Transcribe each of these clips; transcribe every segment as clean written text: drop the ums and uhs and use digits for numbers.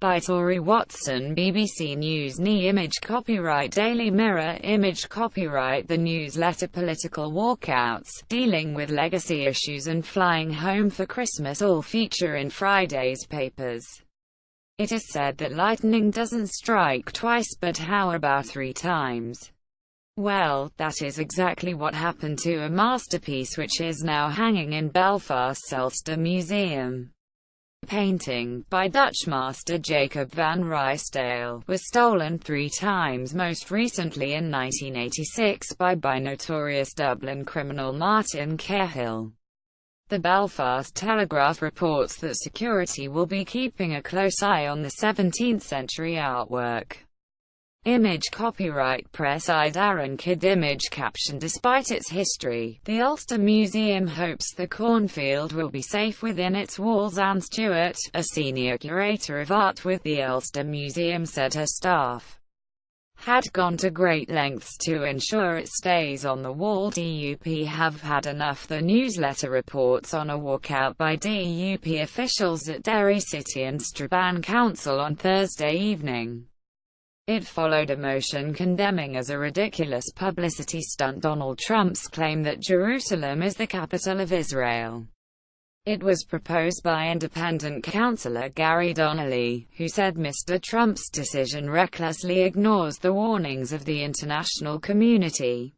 By Tori Watson, BBC News. Image copyright Daily Mirror. Image copyright The newsletter Political Walkouts, Dealing with Legacy Issues and Flying Home for Christmas all feature in Friday's papers. It is said that lightning doesn't strike twice, but how about 3 times? Well, that is exactly what happened to a masterpiece which is now hanging in Belfast's Ulster Museum. Painting, by Dutch master Jacob van Ruysdael, was stolen 3 times, most recently in 1986 by notorious Dublin criminal Martin Cahill. The Belfast Telegraph reports that security will be keeping a close eye on the 17th-century artwork. Image copyright Press Arirang Kid. Image caption Despite its history, the Ulster Museum hopes the cornfield will be safe within its walls. Anne Stewart, a senior curator of art with the Ulster Museum, said her staff had gone to great lengths to ensure it stays on the wall. DUP have had enough. The newsletter reports on a walkout by DUP officials at Derry City and Strabane Council on Thursday evening. It followed a motion condemning as a ridiculous publicity stunt Donald Trump's claim that Jerusalem is the capital of Israel. It was proposed by independent councillor Gary Donnelly, who said Mr. Trump's decision recklessly ignores the warnings of the international community.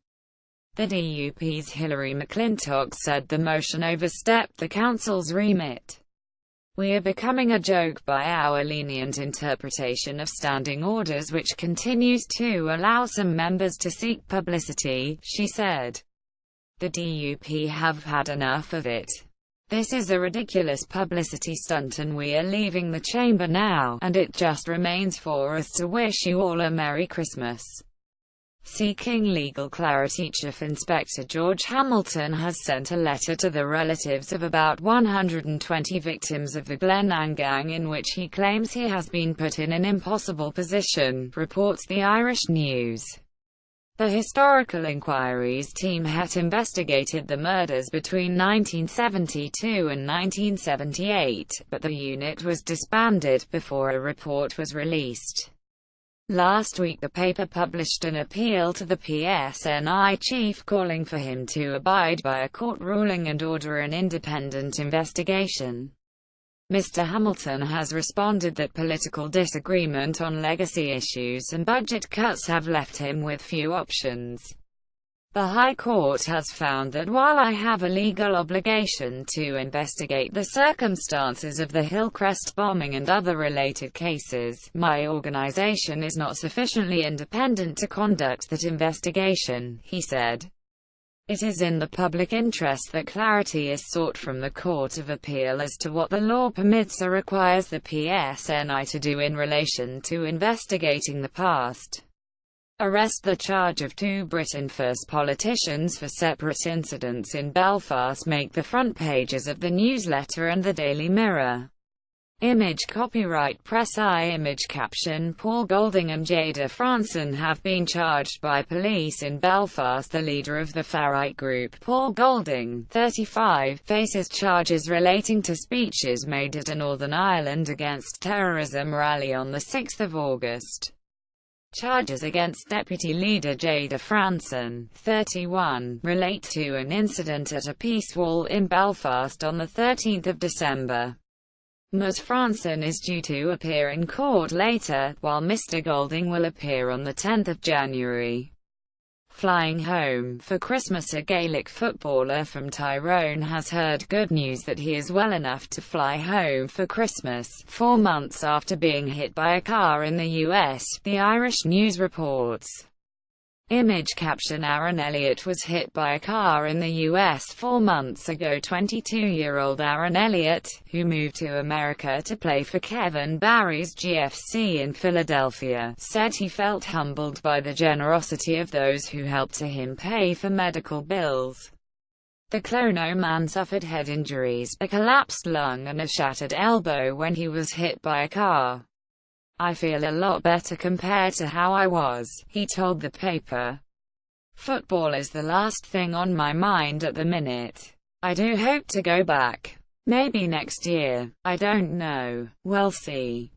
The DUP's Hilary McClintock said the motion overstepped the council's remit. We are becoming a joke by our lenient interpretation of standing orders, which continues to allow some members to seek publicity, she said. The DUP have had enough of it. This is a ridiculous publicity stunt and we are leaving the chamber now, and it just remains for us to wish you all a Merry Christmas. Seeking legal clarity, Chief Inspector George Hamilton has sent a letter to the relatives of about 120 victims of the Glenanne gang in which he claims he has been put in an impossible position, reports the Irish News. The Historical Inquiries team had investigated the murders between 1972 and 1978, but the unit was disbanded before a report was released. Last week the paper published an appeal to the PSNI chief calling for him to abide by a court ruling and order an independent investigation. Mr. Hamilton has responded that political disagreement on legacy issues and budget cuts have left him with few options. The High Court has found that while I have a legal obligation to investigate the circumstances of the Hillcrest bombing and other related cases, my organization is not sufficiently independent to conduct that investigation, he said. It is in the public interest that clarity is sought from the Court of Appeal as to what the law permits or requires the PSNI to do in relation to investigating the past. Arrest. The charge of 2 Britain First politicians for separate incidents in Belfast make the front pages of the newsletter and the Daily Mirror. Image copyright Press Eye. Image caption Paul Golding and Jada Franson have been charged by police in Belfast. The leader of the far-right group, Paul Golding, 35, faces charges relating to speeches made at a Northern Ireland Against Terrorism rally on 6 August. Charges against Deputy Leader Jada Franson, 31, relate to an incident at a peace wall in Belfast on 13 December. Ms. Franson is due to appear in court later, while Mr. Golding will appear on 10 January. Flying home for Christmas. A Gaelic footballer from Tyrone has heard good news that he is well enough to fly home for Christmas, 4 months after being hit by a car in the US, the Irish News reports. Image caption Aaron Elliott was hit by a car in the US 4 months ago. 22-year-old Aaron Elliott, who moved to America to play for Kevin Barry's GFC in Philadelphia, said he felt humbled by the generosity of those who helped him pay for medical bills. The Clono man suffered head injuries, a collapsed lung and a shattered elbow when he was hit by a car. I feel a lot better compared to how I was, he told the paper. Football is the last thing on my mind at the minute. I do hope to go back. Maybe next year. I don't know. We'll see.